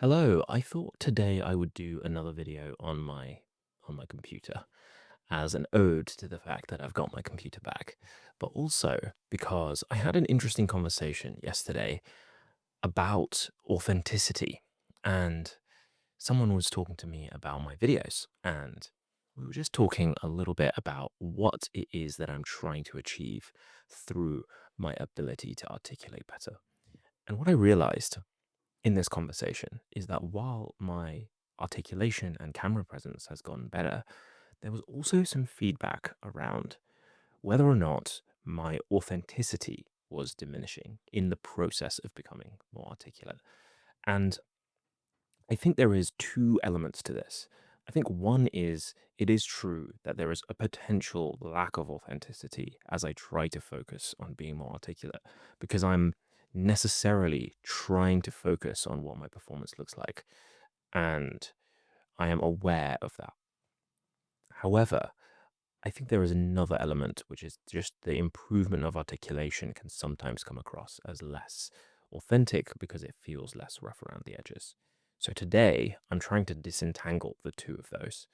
Hello, I thought today I would do another video on my computer as an ode to the fact that I've got my computer back, but also because I had an interesting conversation yesterday about authenticity, and someone was talking to me about my videos, and we were just talking a little bit about what it is that I'm trying to achieve through my ability to articulate better. And what I realized in this conversation is that while my articulation and camera presence has gotten better, there was also some feedback around whether or not my authenticity was diminishing in the process of becoming more articulate. And I think there is two elements to this. I think one is it is true that there is a potential lack of authenticity as I try to focus on being more articulate because I'm necessarily trying to focus on what my performance looks like. And I am aware of that. However, I think there is another element, which is just the improvement of articulation can sometimes come across as less authentic because it feels less rough around the edges. So today, I'm trying to disentangle the two of those.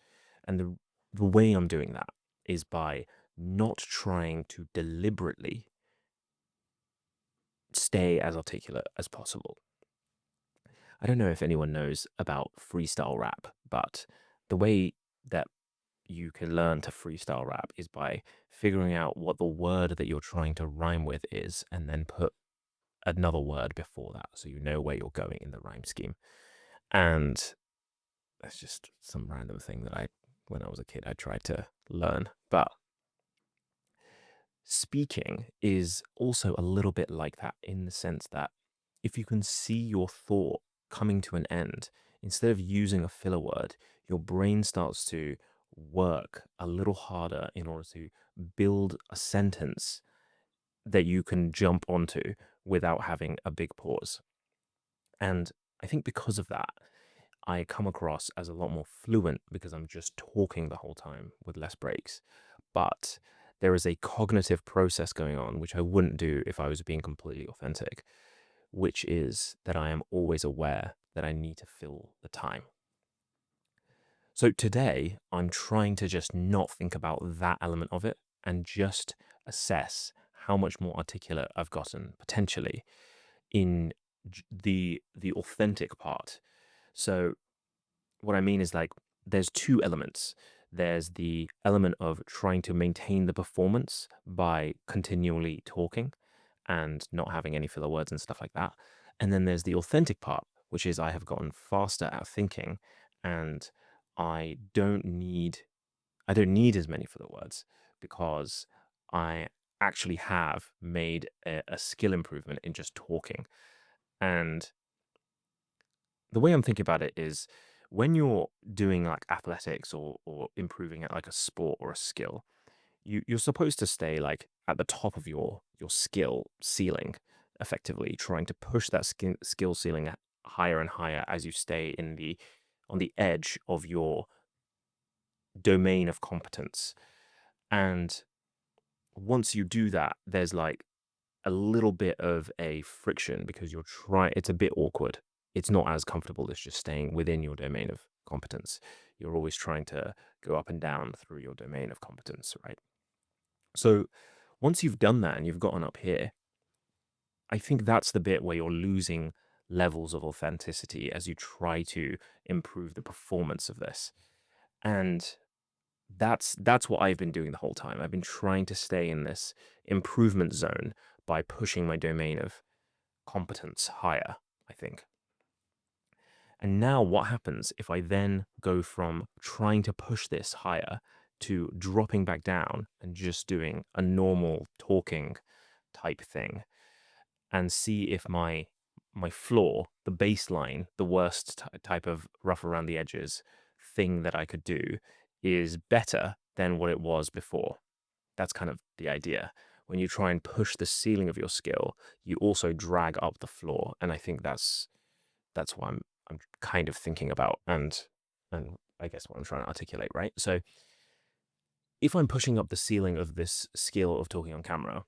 And the way I'm doing that is by not trying to deliberately stay as articulate as possible. I don't know if anyone knows about freestyle rap, but the way that you can learn to freestyle rap is by figuring out what the word that you're trying to rhyme with is and then put another word before that so you know where you're going in the rhyme scheme. And that's just some random thing that when I was a kid, I tried to learn. But speaking is also a little bit like that in the sense that if you can see your thought coming to an end, instead of using a filler word, your brain starts to work a little harder in order to build a sentence that you can jump onto without having a big pause. And I think because of that, I come across as a lot more fluent because I'm just talking the whole time with less breaks. But there is a cognitive process going on, which I wouldn't do if I was being completely authentic, which is that I am always aware that I need to fill the time. So today, I'm trying to just not think about that element of it and just assess how much more articulate I've gotten potentially in the authentic part. So what I mean is like there's two elements. There's the element of trying to maintain the performance by continually talking and not having any filler words and stuff like that. And then there's the authentic part, which is I have gotten faster at thinking and I don't need I don't need as many filler words because I actually have made a skill improvement in just talking. And the way I'm thinking about it is when you're doing like athletics or improving at like a sport or a skill, you're supposed to stay like at the top of your skill ceiling, effectively trying to push that skill ceiling higher and higher as you stay in the on the edge of your domain of competence. And once you do that, there's like a little bit of a friction because it's a bit awkward. It's not as comfortable as just staying within your domain of competence. You're always trying to go up and down through your domain of competence, right? So once you've done that and you've gotten up here, I think that's the bit where you're losing levels of authenticity as you try to improve the performance of this. And that's what I've been doing the whole time. I've been trying to stay in this improvement zone by pushing my domain of competence higher, I think. And now what happens if I then go from trying to push this higher to dropping back down and just doing a normal talking type thing and see if my floor, the baseline, the worst type of rough around the edges thing that I could do is better than what it was before. That's kind of the idea. When you try and push the ceiling of your skill, you also drag up the floor, and I think that's what I'm kind of thinking about, and I guess what I'm trying to articulate, right? So if I'm pushing up the ceiling of this skill of talking on camera,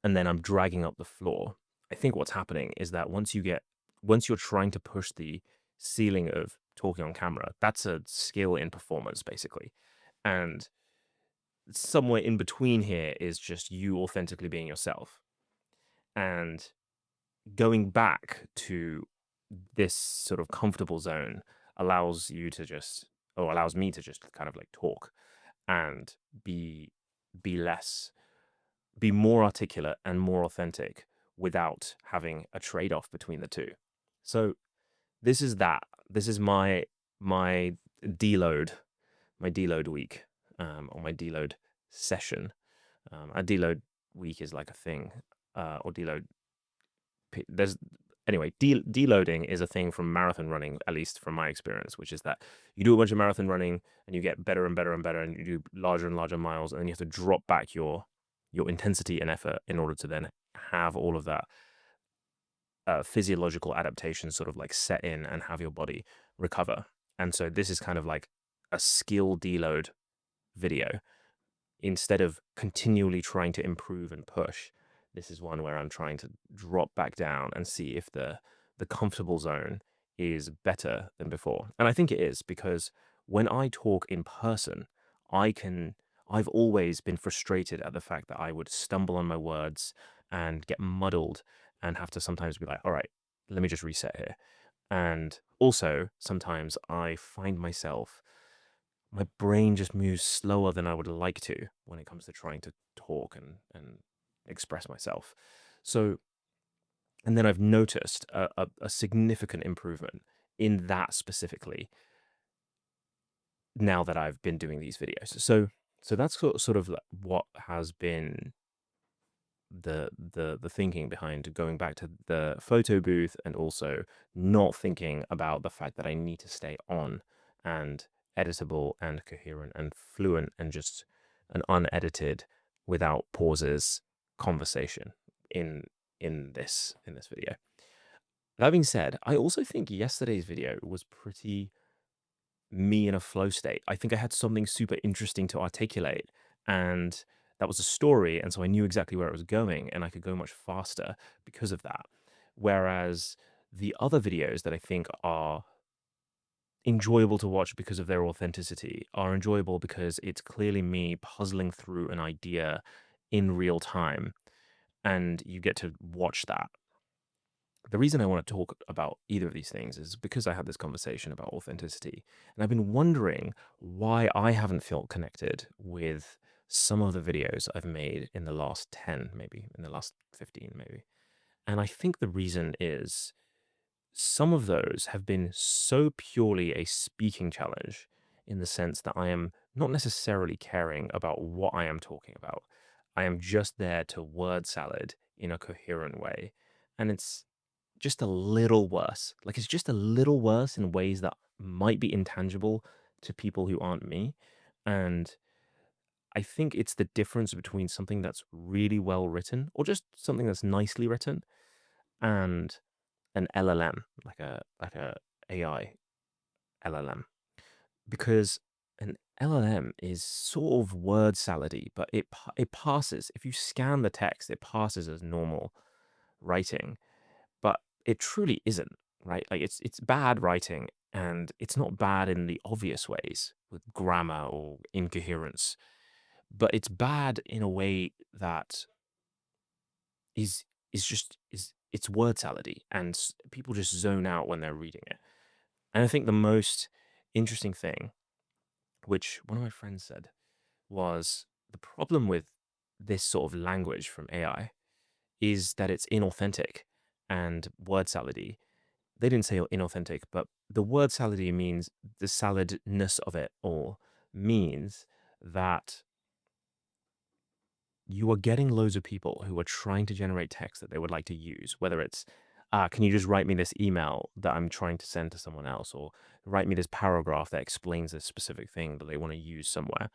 and then I'm dragging up the floor, I think what's happening is that once you get once you're trying to push the ceiling of talking on camera, that's a skill in performance, basically. And somewhere in between here is just you authentically being yourself. And going back to this sort of comfortable zone allows you to just, or allows me to just kind of like talk and be be less be more articulate and more authentic without having a trade-off between the two. So this is that. This is my deload, my deload week, or my deload session. A deload week is like a thing, or deload. There's anyway. Deloading is a thing from marathon running, at least from my experience, which is that you do a bunch of marathon running and you get better and better and better, and you do larger and larger miles, and then you have to drop back your intensity and effort in order to then have all of that physiological adaptation sort of like set in and have your body recover. And so this is kind of like a skill deload video. Instead of continually trying to improve and push, this is one where I'm trying to drop back down and see if the comfortable zone is better than before. And I think it is, because when I talk in person, I can I've always been frustrated at the fact that I would stumble on my words and get muddled and have to sometimes be like, all right, let me just reset here. And also, sometimes I find myself, my brain just moves slower than I would like to when it comes to trying to talk and express myself. So, and then I've noticed a significant improvement in that specifically now that I've been doing these videos. So that's sort of like what has been the thinking behind going back to the photo booth, and also not thinking about the fact that I need to stay on and editable and coherent and fluent and just an unedited, without pauses, conversation in in this video. That being said, I also think yesterday's video was pretty me in a flow state. I think I had something super interesting to articulate, and that was a story. And so I knew exactly where it was going, and I could go much faster because of that. Whereas the other videos that I think are enjoyable to watch because of their authenticity are enjoyable because it's clearly me puzzling through an idea in real time, and you get to watch that. The reason I want to talk about either of these things is because I had this conversation about authenticity. And I've been wondering why I haven't felt connected with some of the videos I've made in the last 10, maybe in the last 15, maybe. And I think the reason is some of those have been so purely a speaking challenge, in the sense that I am not necessarily caring about what I am talking about. I am just there to word salad in a coherent way. And it's just a little worse. Like, it's just a little worse in ways that might be intangible to people who aren't me. And I think it's the difference between something that's really well written, or just something that's nicely written, and an LLM, like a AI LLM. Because an LLM is sort of word salady, but it passes. If you scan the text, it passes as normal writing, but it truly isn't, right? Like, it's bad writing, and it's not bad in the obvious ways with grammar or incoherence, but it's bad in a way that is it's word salady, and people just zone out when they're reading it. And I think the most interesting thing, which one of my friends said, was the problem with this sort of language from AI is that it's inauthentic and word salady. They didn't say inauthentic, but the word salady means the saladness of it all means that you are getting loads of people who are trying to generate text that they would like to use, whether it's, can you just write me this email that I'm trying to send to someone else, or write me this paragraph that explains this specific thing that they want to use somewhere.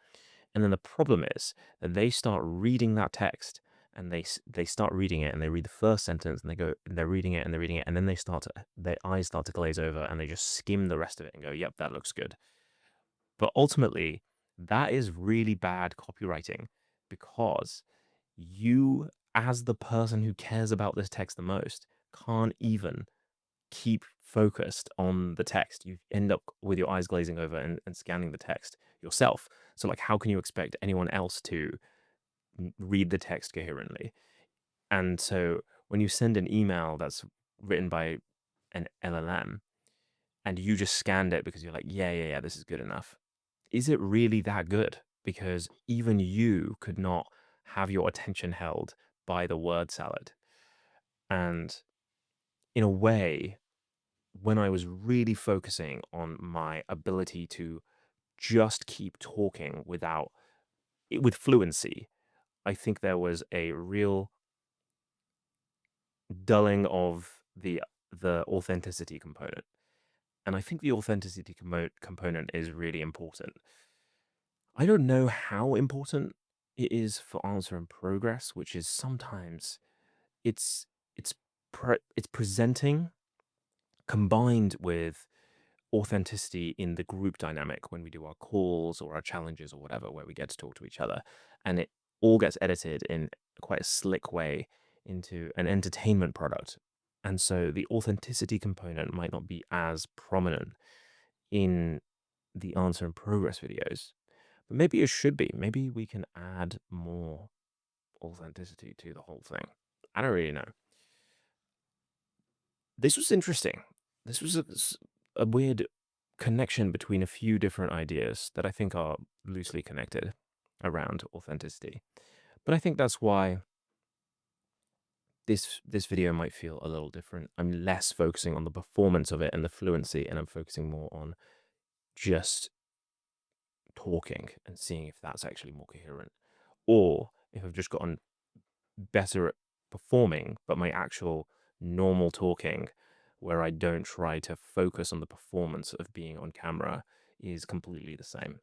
And then the problem is that they start reading that text, and they start reading it, and they read the first sentence, and they're reading it, and they're reading it, and then their eyes start to glaze over, and they just skim the rest of it and go, yep, that looks good. But ultimately, that is really bad copywriting, because you, as the person who cares about this text the most, can't even keep focused on the text. You end up with your eyes glazing over and scanning the text yourself. So, like, how can you expect anyone else to read the text coherently? And so, when you send an email that's written by an LLM and you just scanned it because you're like, yeah, yeah, yeah, this is good enough, is it really that good? Because even you could not have your attention held by the word salad. And in a way, when I was really focusing on my ability to just keep talking with fluency, I think there was a real dulling of the authenticity component. And I think the authenticity component is really important. I don't know how important it is for answer and progress, which is sometimes it's it's it's presenting combined with authenticity in the group dynamic when we do our calls or our challenges or whatever, where we get to talk to each other. And it all gets edited in quite a slick way into an entertainment product. And so the authenticity component might not be as prominent in the answer and progress videos, but maybe it should be. Maybe we can add more authenticity to the whole thing. I don't really know. This was interesting. This was a weird connection between a few different ideas that I think are loosely connected around authenticity. But I think that's why this video might feel a little different. I'm less focusing on the performance of it and the fluency, and I'm focusing more on just talking and seeing if that's actually more coherent, or if I've just gotten better at performing, but my actual normal talking, where I don't try to focus on the performance of being on camera, is completely the same.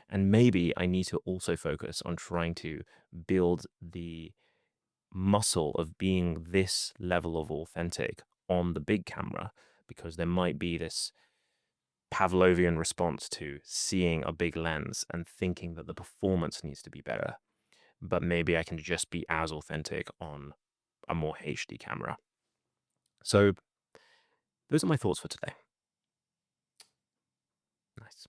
And maybe I need to also focus on trying to build the muscle of being this level of authentic on the big camera, because there might be this Pavlovian response to seeing a big lens and thinking that the performance needs to be better. But maybe I can just be as authentic on a more HD camera. So those are my thoughts for today. Nice.